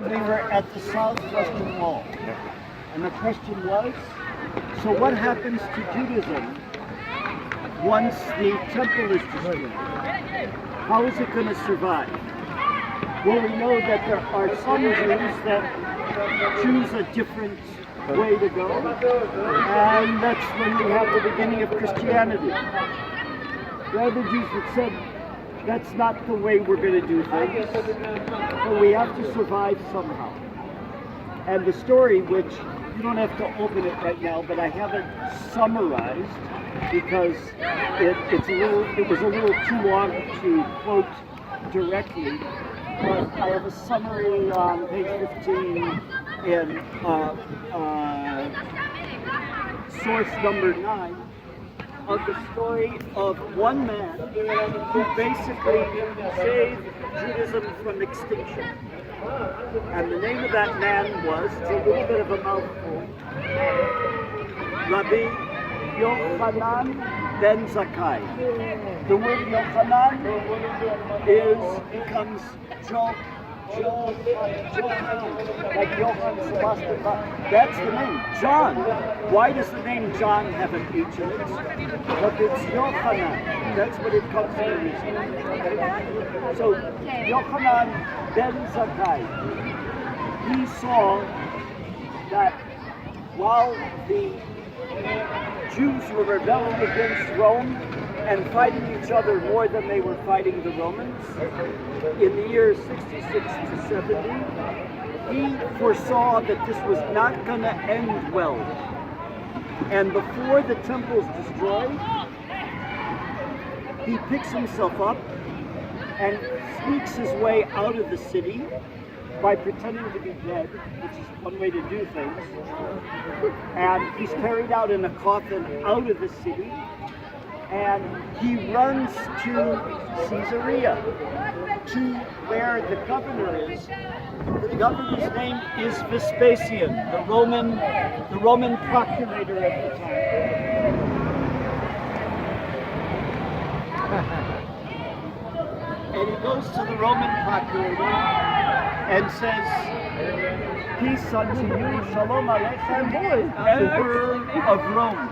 we were at the southwestern wall. And the question was, so what happens to Judaism once the temple is destroyed? How is it going to survive? Well, we know that there are some Jews that choose a different way to go, and that's when we have the beginning of Christianity. There are other Jews that said, that's not the way we're going to do things, but we have to survive somehow. And the story, which you don't have to open it right now, but I have it summarized because it was a little too long to quote directly. But I have a summary on page 15 in source number 9 of the story of one man who basically saved Judaism from extinction. And the name of that man was, it's a little bit of a mouthful, Rabbi Yochanan ben Zakkai. The word Yochanan becomes Johann, like Johann Sebastian Bach. That's the name, John. Why does the name John have an H in it? But it's Yochanan. That's what it comes from. So Yochanan ben Zakkai, he saw that while the Jews were rebelling against Rome and fighting each other more than they were fighting the Romans, in the years 66 to 70, he foresaw that this was not going to end well. And before the temple's destroyed, he picks himself up and sneaks his way out of the city by pretending to be dead, which is one way to do things. And he's carried out in a coffin out of the city, and he runs to Caesarea, to where the governor is. The governor's name is Vespasian, the Roman procurator at the time. And he goes to the Roman procurator and says, peace unto you, shalom aleichem, Emperor of Rome.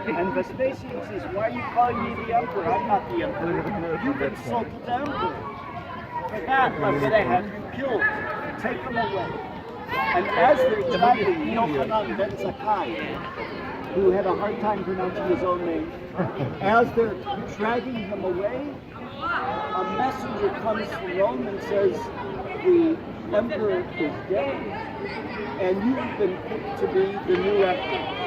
And Vespasian says, why are you calling me the emperor? I'm not the emperor. You've insulted the emperor. For that, I'm going to have you killed. Take him away. And as they're dragging Yochanan ben Zakkai, who had a hard time pronouncing his own name, as they're dragging him away, a messenger comes from Rome and says, the emperor is dead, and you've been picked to be the new emperor.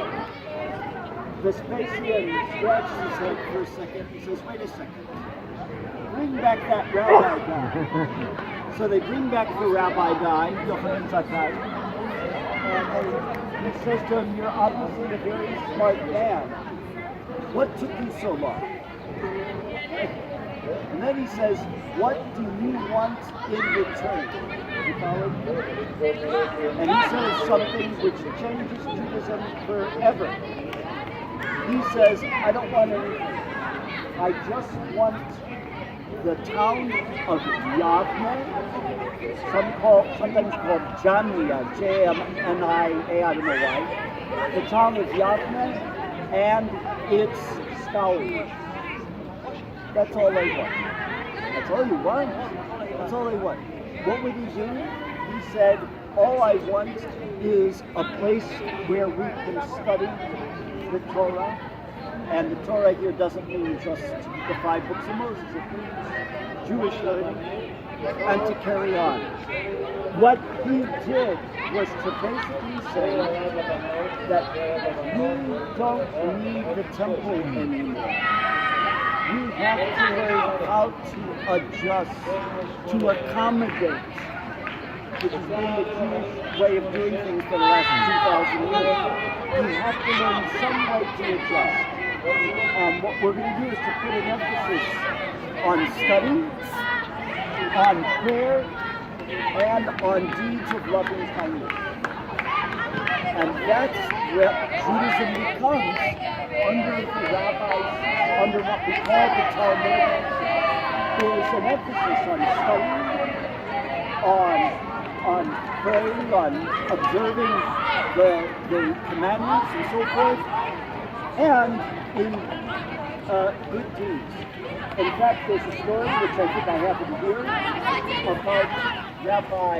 Vespasian scratches his head for a second. He says, wait a second. Bring back that rabbi guy. So they bring back the rabbi guy, Yochanan Zakkai, and he says to him, you're obviously a very smart man. What took you so long? And then he says, what do you want in return? You follow me? And he says something which changes Judaism forever. He says, I don't want anything. I just want the town of Yavne, sometimes called Jamnia, J-M-N-I-A, I don't know why. The town of Yavne and its scholars. That's all they want. That's all you want. That's all they want. What would he do? He said, all I want is a place where we can study the Torah, and the Torah here doesn't mean just the 5 books of Moses, it means Jewish learning, and to carry on. What he did was to basically say that you don't need the temple anymore. You have to learn how to adjust, to accommodate, which has been the Jewish way of doing things for the last 2,000 years. You have to learn some way to adjust. What we're going to do is to put an emphasis on study, on prayer, and on deeds of loving kindness. And that's what Judaism becomes under the rabbis, under what we call the Talmud. There's an emphasis on study, on on praying, on observing the commandments and so forth, and in good deeds. In fact, there's a story, which I think I happen to hear, about Rabbi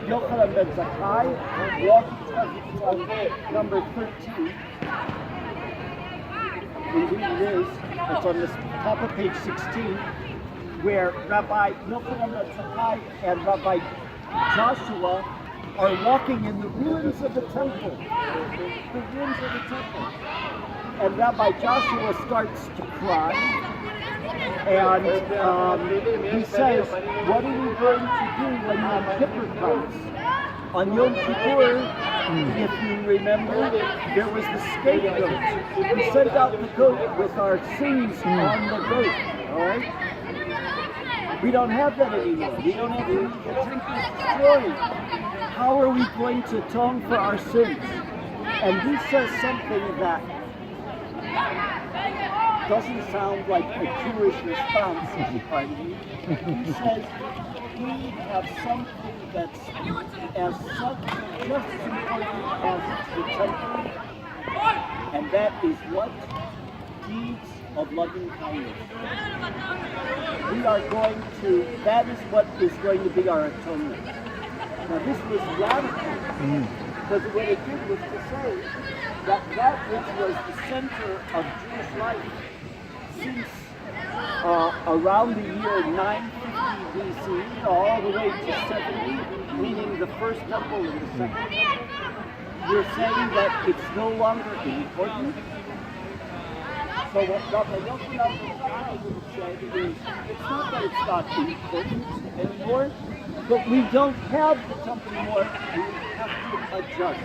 Yochanan ben Zakkai walking on number 13. Indeed it is. It's on the top of page 16, where Rabbi Yochanan ben Zakkai and Rabbi Joshua are walking in the ruins of the temple. The ruins of the temple. And Rabbi Joshua starts to cry, and he says, what are we going to do when Yom Kippur comes? On Yom Kippur, if you remember, there was the scapegoat. We sent out the goat with our sins on the goat, all right? We don't have that anymore. We don't have the temple destroyed. How are we going to atone for our sins? And he says something that doesn't sound like a Jewish response, pardon me. He says, we have something that's as such just as important as the temple, and that is what? Deeds of loving kindness. We are going to, that is what is going to be our atonement. Now this was radical, because what it did was to say that that which was the center of Jewish life since around the year 950 BC all the way to 70, meaning the first temple and the second temple, we're saying that it's no longer important. So what Rabbi Yochanan would say is, it's not that it's not important anymore, but we don't have the temple anymore, we have to adjust.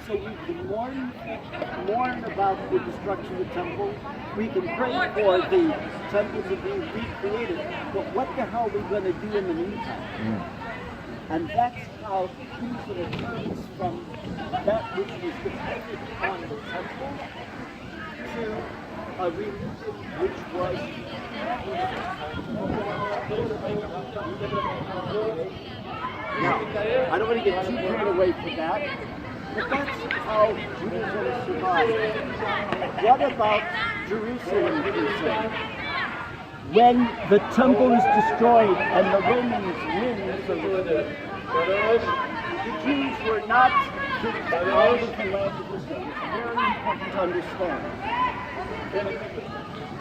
So we can mourn about the destruction of the temple. We can pray for the temple to be recreated. But what the hell are we going to do in the meantime? And that's how Jerusalem turns from that which was dependent on the temple to a religion which was now, I don't want to get too carried away from that. But that's how Judaism survived. What about Jerusalem, when the temple is destroyed and the Romans win, the Jews were not kicked out of the land of Israel. It's very important to understand.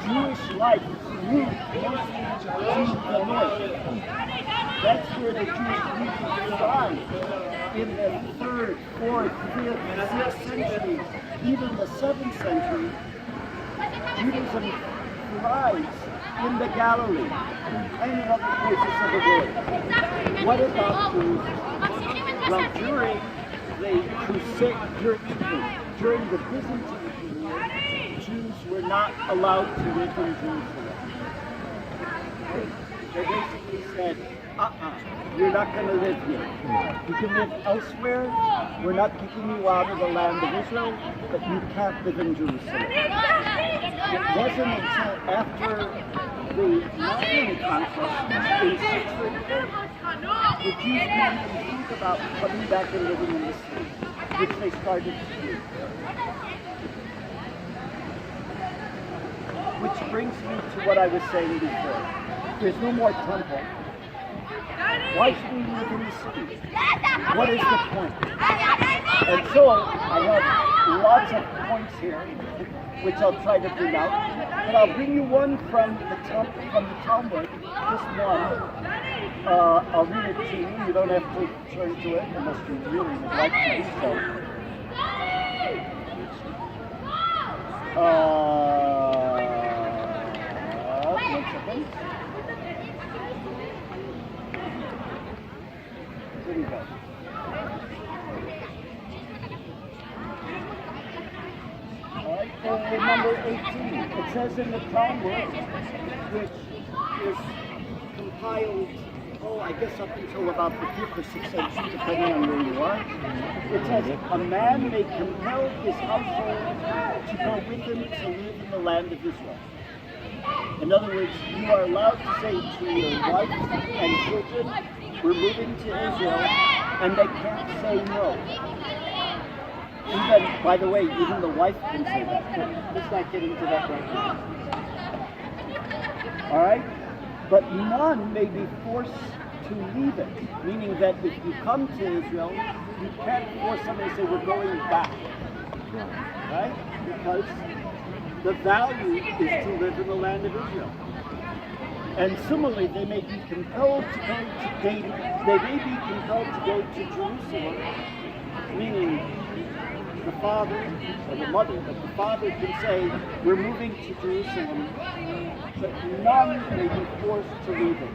Jewish life moved mostly to the north. That's where the Jewish people thrived. In the 3rd, 4th, 5th, 6th century, even the 7th century, Judaism thrives in the Galilee and in other places of the world. What about Jerusalem? Well, during the Crusade, during the Byzantine period, Jews were not allowed to live in Jerusalem. They basically said, you're not going to live here. You can live elsewhere. We're not kicking you out of the land of Israel, but you can't live in Jerusalem. It wasn't until after the Muslim conquest in 634 the Jews began to think about coming back and living in the city, which they started to do. Which brings me to what I was saying before. There's no more temple. Why should we live in the city? What is the point? And so I have lots of points here, which I'll try to bring out. But I'll bring you one from the Talmud, just one. I'll read it to you. You don't have to turn to it unless you really would like to do so. One second. Here we go. Number 18. It says in the Talmud, which is compiled, I guess up until about the 5th or 6th century, depending on where you are. It says, a man may compel his household to go with him to live in the land of Israel. In other words, you are allowed to say to your wife and children, we're moving to Israel, and they can't say no. Even, by the way, even the wife can say that, but let's not get into that right now. All right? But none may be forced to leave it, meaning that if you come to Israel, you can't force somebody to say, we're going back. Right? Because the value is to live in the land of Israel. And similarly, they may be compelled to go to Jerusalem, meaning the father or the mother, but the father can say, we're moving to Jerusalem, but none may be forced to leave it.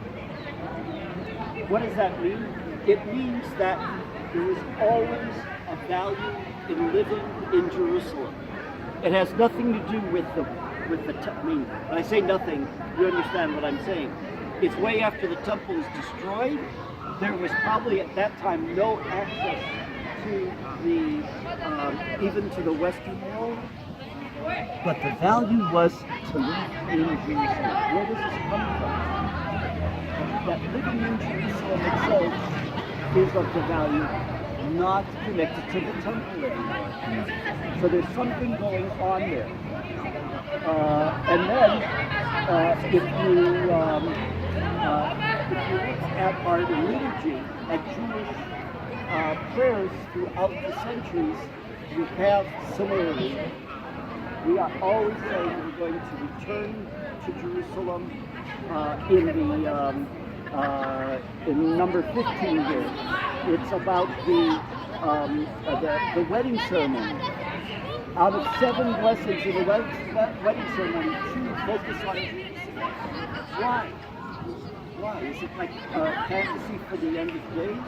What does that mean? It means that there is always a value in living in Jerusalem. It has nothing to do with the I mean, when I say nothing, you understand what I'm saying. It's way after the temple is destroyed. There was probably at that time no access to the even to the Western world. But the value was to live in Jerusalem. Where does this come from? That living in Jerusalem itself is of the value not connected to the temple anymore. So there's something going on there. And then, if you look at our liturgy, at Jewish prayers throughout the centuries, you have similarly, we are always saying we're going to return to Jerusalem in number 15 here. It's about the wedding ceremony. Out of 7 blessings in the wedding ceremony, 2 focus on Jerusalem. Why? Why? Is it like fantasy for the end of days?